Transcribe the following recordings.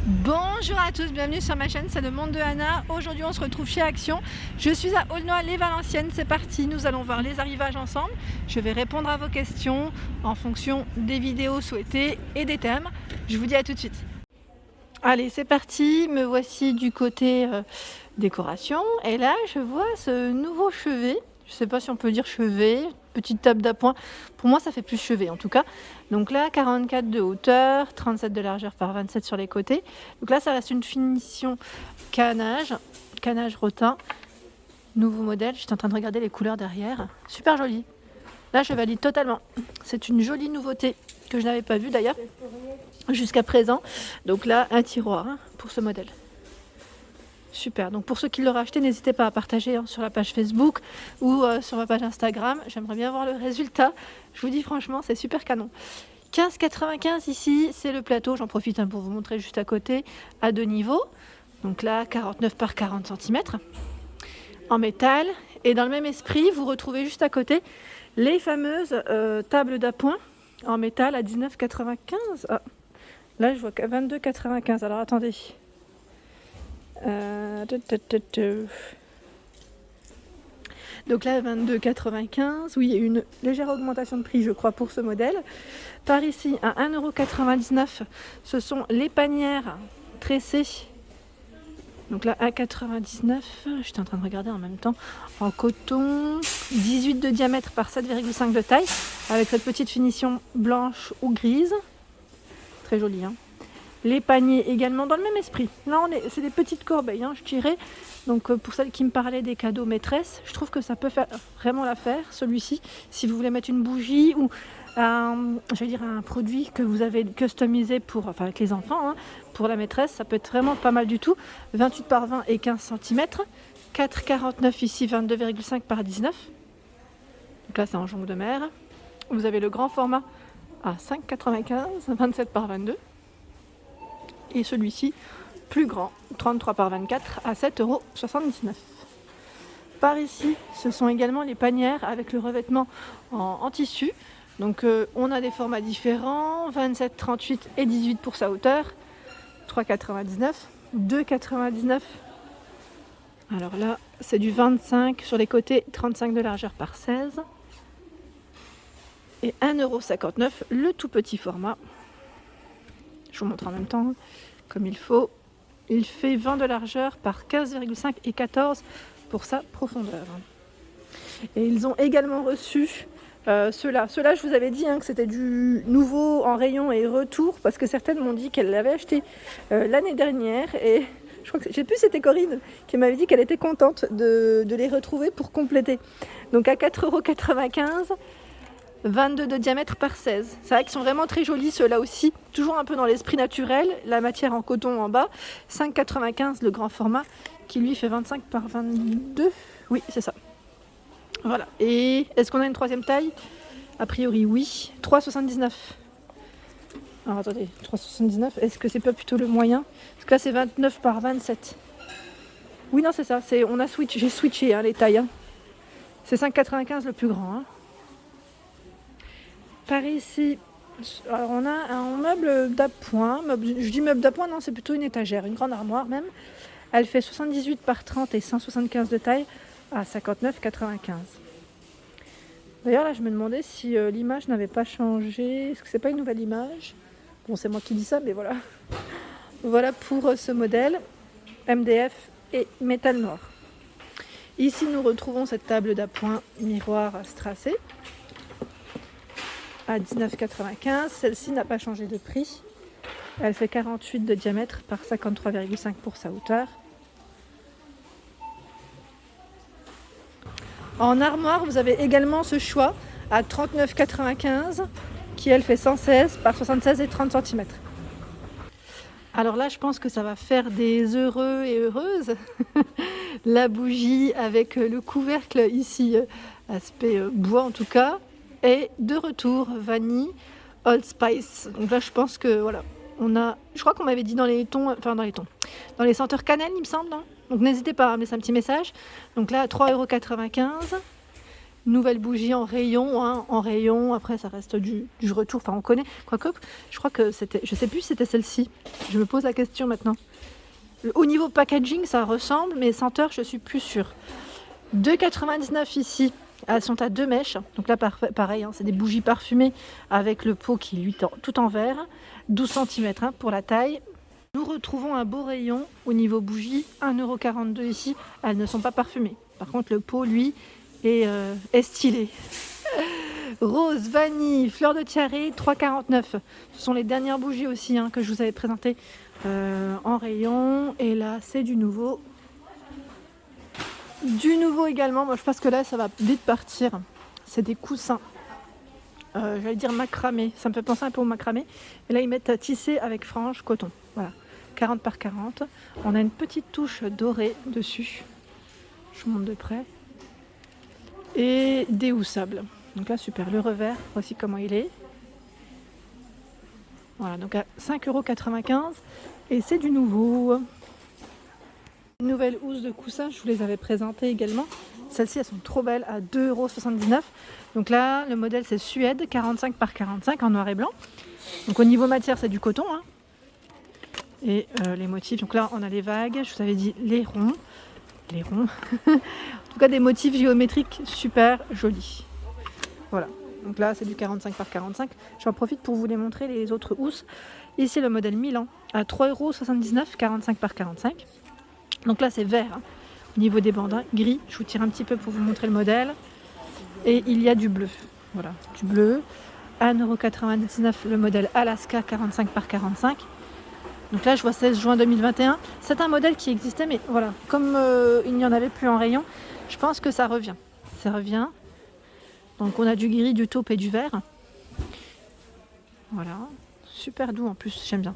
Bonjour à tous, bienvenue sur ma chaîne, c'est le monde de Anna. Aujourd'hui on se retrouve chez Action. Je suis à Aulnoy-les-Valenciennes, c'est parti, nous allons voir les arrivages ensemble. Je vais répondre à vos questions en fonction des vidéos souhaitées et des thèmes. Je vous dis à tout de suite. Allez, c'est parti, me voici du côté décoration. Et là je vois ce nouveau chevet. Je ne sais pas si on peut dire chevet, petite table d'appoint. Pour moi, ça fait plus chevet en tout cas. Donc là, 44 de hauteur, 37 de largeur par 27 sur les côtés. Donc là, ça reste une finition canage rotin. Nouveau modèle. J'étais en train de regarder les couleurs derrière. Super joli. Là, je valide totalement. C'est une jolie nouveauté que je n'avais pas vue d'ailleurs jusqu'à présent. Donc là, un tiroir pour ce modèle. Super, donc pour ceux qui l'auraient acheté, n'hésitez pas à partager sur la page Facebook ou sur ma page Instagram. J'aimerais bien voir le résultat. Je vous dis franchement, c'est super canon. 15,95 ici, c'est le plateau. J'en profite pour vous montrer juste à côté, à deux niveaux. Donc là, 49 par 40 cm en métal. Et dans le même esprit, vous retrouvez juste à côté les fameuses tables d'appoint en métal à 19,95. Ah, là, je vois 22,95. Alors attendez. Donc là 22,95, oui, il y a eu une légère augmentation de prix je crois pour ce modèle. Par ici à 1,99 €, ce sont les panières tressées. Donc là 1,99 €, j'étais en train de regarder en même temps, en coton, 18 de diamètre par 7,5 de taille, avec cette petite finition blanche ou grise. Très joli hein. Les paniers également dans le même esprit. Là, c'est des petites corbeilles, je dirais. Donc, pour celles qui me parlaient des cadeaux maîtresses, je trouve que ça peut faire vraiment l'affaire, celui-ci. Si vous voulez mettre une bougie ou un produit que vous avez customisé avec les enfants, pour la maîtresse, ça peut être vraiment pas mal du tout. 28 par 20 et 15 cm. 4,49 ici, 22,5 par 19. Donc là, c'est en jonc de mer. Vous avez le grand format à 5,95, 27 par 22. Et celui-ci, plus grand, 33 par 24 à 7,79 €. Par ici, ce sont également les panières avec le revêtement en tissu. Donc on a des formats différents, 27, 38 et 18 pour sa hauteur, 3,99, 2,99. Alors là, c'est du 25 sur les côtés, 35 de largeur par 16. Et 1,59 €, le tout petit format. Je vous montre en même temps, comme il faut. Il fait 20 de largeur par 15,5 et 14 pour sa profondeur. Et ils ont également reçu ceux-là. Ceux-là, je vous avais dit que c'était du nouveau en rayon et retour, parce que certaines m'ont dit qu'elles l'avaient acheté l'année dernière. Et je crois que je sais plus, c'était Corinne qui m'avait dit qu'elle était contente de les retrouver pour compléter. Donc à 4,95 €. 22 de diamètre par 16. C'est vrai qu'ils sont vraiment très jolis ceux-là aussi. Toujours un peu dans l'esprit naturel. La matière en coton en bas. 5,95 le grand format qui lui fait 25 par 22. Oui, c'est ça. Voilà. Et est-ce qu'on a une troisième taille? A priori oui. 3,79. Alors attendez, 3,79. Est-ce que c'est pas plutôt le moyen? Parce que là c'est 29 par 27. Oui, non, c'est ça. J'ai switché les tailles. C'est 5,95 le plus grand. Par ici, alors on a un meuble d'appoint. Je dis meuble d'appoint, non, c'est plutôt une étagère, une grande armoire même. Elle fait 78 par 30 et 175 de taille à 59,95. D'ailleurs, là, je me demandais si l'image n'avait pas changé. Est-ce que c'est pas une nouvelle image? Bon, c'est moi qui dis ça, mais voilà. Voilà pour ce modèle MDF et métal noir. Ici, nous retrouvons cette table d'appoint miroir strassé à 19,95. Celle-ci n'a pas changé de prix. Elle fait 48 de diamètre par 53,5 pour sa hauteur. En armoire, vous avez également ce choix à 39,95 qui elle fait 116 par 76 et 30 cm. Alors là, je pense que ça va faire des heureux et heureuses. La bougie avec le couvercle ici, aspect bois en tout cas. Et de retour, vanille, Old Spice. Donc là, je pense que voilà, je crois qu'on m'avait dit dans les senteurs cannelle, il me semble. Donc n'hésitez pas à me laisser un petit message. Donc là, 3,95 €. Nouvelle bougie en rayon, hein, en rayon. Après, ça reste du retour. Enfin, on connaît. Quoique, je crois que c'était... Je sais plus si c'était celle-ci. Je me pose la question maintenant. Au niveau packaging, ça ressemble, mais senteur, je suis plus sûre. 2,99 ici. Elles sont à 2 mèches. Donc là, pareil, hein, c'est des bougies parfumées avec le pot qui est lui tout en verre. 12 cm hein, pour la taille. Nous retrouvons un beau rayon au niveau bougie. 1,42 € ici. Elles ne sont pas parfumées. Par contre, le pot, lui, est stylé. Rose, vanille, fleur de tiare, 3,49 €. Ce sont les dernières bougies aussi hein, que je vous avais présentées en rayon. Et là, c'est du nouveau. Du nouveau également. Moi, je pense que là, ça va vite partir. C'est des coussins. J'allais dire macramé. Ça me fait penser un peu au macramé. Et là, ils mettent tissé avec franges coton. Voilà. 40 par 40. On a une petite touche dorée dessus. Je vous montre de près. Et déhoussable. Donc là, super. Le revers, voici comment il est. Voilà, donc à 5,95 € et c'est du nouveau. Une nouvelle housse de coussin, je vous les avais présentées également. Celles-ci, elles sont trop belles à 2,79 €. Donc là, le modèle, c'est Suède, 45 par 45 en noir et blanc. Donc au niveau matière, c'est du coton. Hein. Et les motifs, donc là, on a les vagues, je vous avais dit les ronds. Les ronds. En tout cas, des motifs géométriques super jolis. Voilà. Donc là, c'est du 45 par 45. J'en profite pour vous les montrer les autres housses. Ici, le modèle Milan à 3,79 €, 45 par 45. Donc là, c'est vert. Hein. Au niveau des bandes, hein, gris. Je vous tire un petit peu pour vous montrer le modèle. Et il y a du bleu. Voilà, du bleu. 1,99 € le modèle Alaska 45 par 45. Donc là, je vois 16 juin 2021. C'est un modèle qui existait, mais voilà, comme il n'y en avait plus en rayon, je pense que ça revient. Ça revient. Donc on a du gris, du taupe et du vert. Voilà. Super doux en plus, j'aime bien.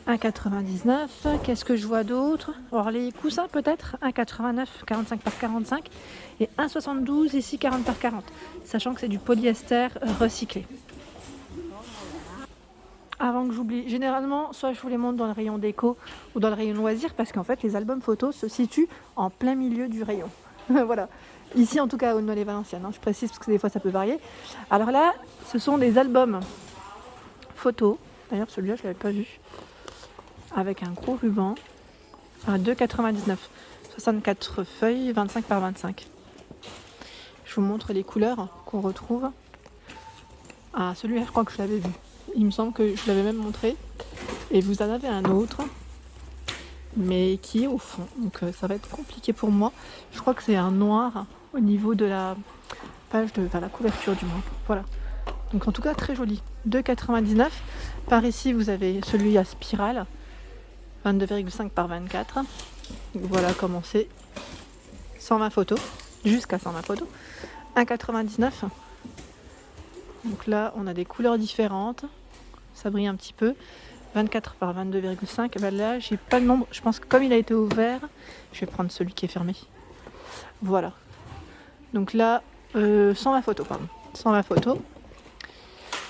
1,99 €. Qu'est-ce que je vois d'autre? Alors les coussins peut-être. 1,89 €, 45 par 45. Et 1,72 € ici, 40 par 40. Sachant que c'est du polyester recyclé. Avant que j'oublie, généralement, soit je vous les montre dans le rayon déco ou dans le rayon loisirs, parce qu'en fait, les albums photos se situent en plein milieu du rayon. Voilà. Ici, en tout cas, au Nolay-Valenciennes, hein, je précise parce que des fois, ça peut varier. Alors là, ce sont des albums photos. D'ailleurs, celui-là, je ne l'avais pas vu. Avec un gros ruban à 2,99 €. 64 feuilles, 25 par 25. Je vous montre les couleurs qu'on retrouve. Ah, celui-là, je crois que je l'avais vu. Il me semble que je l'avais même montré. Et vous en avez un autre, mais qui est au fond. Donc ça va être compliqué pour moi. Je crois que c'est un noir au niveau de la page enfin, la couverture du moins. Voilà. Donc en tout cas très joli. 2,99 €. Par ici vous avez celui à spirale. 22,5 par 24. Donc, voilà comment c'est. 120 photos. Jusqu'à 120 photos. 1,99 €. Donc là on a des couleurs différentes. Ça brille un petit peu. 24 par 22,5. Ben là, j'ai pas le nombre. Je pense que comme il a été ouvert, je vais prendre celui qui est fermé. Voilà. Donc là, 120 photos, pardon. 120 photos.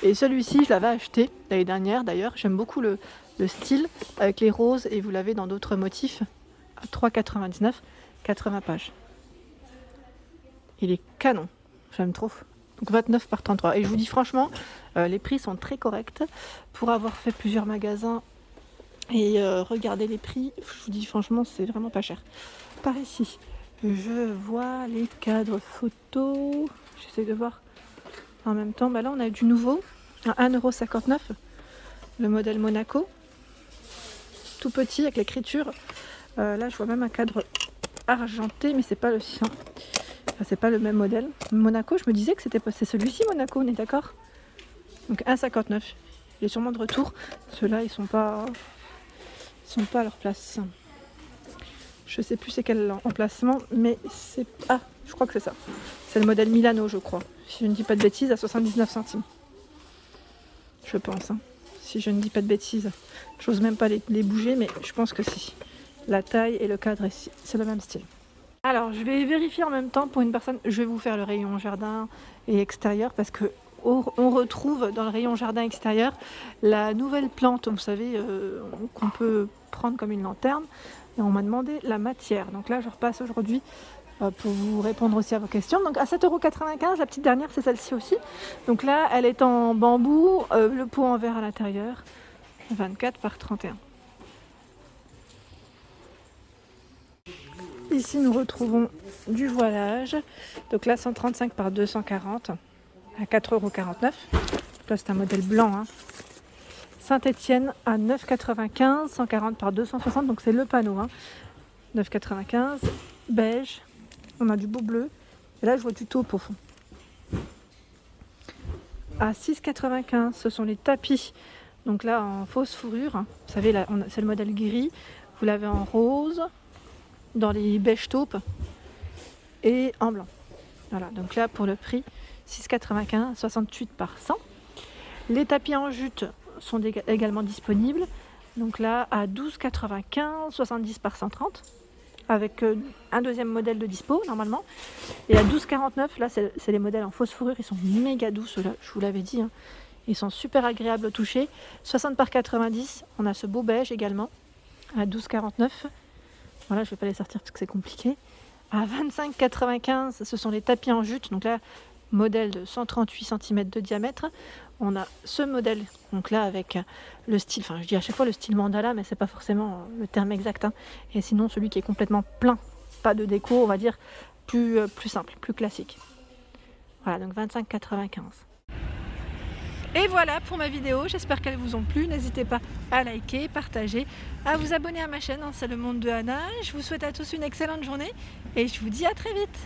Et celui-ci, je l'avais acheté l'année dernière d'ailleurs. J'aime beaucoup le style avec les roses et vous l'avez dans d'autres motifs. À 3,99, 80 pages. Il est canon. J'aime trop. Donc 29 par 33. Et je vous dis franchement, les prix sont très corrects. Pour avoir fait plusieurs magasins et regarder les prix, je vous dis franchement, c'est vraiment pas cher. Par ici, je vois les cadres photos. J'essaie de voir en même temps. Bah là, on a du nouveau à 1,59 €. Le modèle Monaco. Tout petit avec l'écriture. Là, je vois même un cadre argenté, mais c'est pas le sien. Enfin, c'est pas le même modèle. Monaco, je me disais que c'est celui-ci Monaco, on est d'accord? Donc 1,59 €. Il est sûrement de retour. Ceux-là, ils sont pas à leur place. Je sais plus c'est quel emplacement, mais c'est... Ah, je crois que c'est ça. C'est le modèle Milano, je crois. Si je ne dis pas de bêtises, à 79 centimes. Je pense. Hein. Si je ne dis pas de bêtises. J'ose même pas les bouger, mais je pense que si. La taille et le cadre, c'est le même style. Alors, je vais vérifier en même temps pour une personne. Je vais vous faire le rayon jardin et extérieur parce que on retrouve dans le rayon jardin extérieur la nouvelle plante, vous savez, qu'on peut prendre comme une lanterne. Et on m'a demandé la matière. Donc là, je repasse aujourd'hui pour vous répondre aussi à vos questions. Donc à 7,95 €, la petite dernière, c'est celle-ci aussi. Donc là, elle est en bambou, le pot en verre à l'intérieur, 24 par 31. Ici, nous retrouvons du voilage. Donc là, 135 par 240 à 4,49 €. Là, c'est un modèle blanc. Hein. Saint-Étienne à 9,95 €, 140 par 260. Donc c'est le panneau. Hein. 9,95 €. Beige. On a du beau bleu. Et là, je vois du taupe au fond. À 6,95 €, ce sont les tapis. Donc là, en fausse fourrure. Hein. Vous savez, là, c'est le modèle gris. Vous l'avez en rose, dans les beige taupe et en blanc. Voilà, donc là pour le prix 6,95 €, 68 par 100. Les tapis en jute sont également disponibles. Donc là à 12,95 €, 70 par 130, avec un deuxième modèle de dispo normalement. Et à 12,49 €, là c'est les modèles en fausse fourrure, ils sont méga doux ceux-là, je vous l'avais dit. Hein. Ils sont super agréables au toucher. 60 par 90, on a ce beau beige également à 12,49 €. Voilà, je ne vais pas les sortir parce que c'est compliqué. À 25,95 €, ce sont les tapis en jute. Donc là, modèle de 138 cm de diamètre. On a ce modèle, donc là avec le style, enfin je dis à chaque fois le style mandala, mais c'est pas forcément le terme exact. Hein. Et sinon celui qui est complètement plein, pas de déco, on va dire plus simple, plus classique. Voilà, donc 25,95 €. Et voilà pour ma vidéo, j'espère qu'elles vous ont plu. N'hésitez pas à liker, partager, à vous abonner à ma chaîne, hein, c'est le monde de Anna. Je vous souhaite à tous une excellente journée et je vous dis à très vite.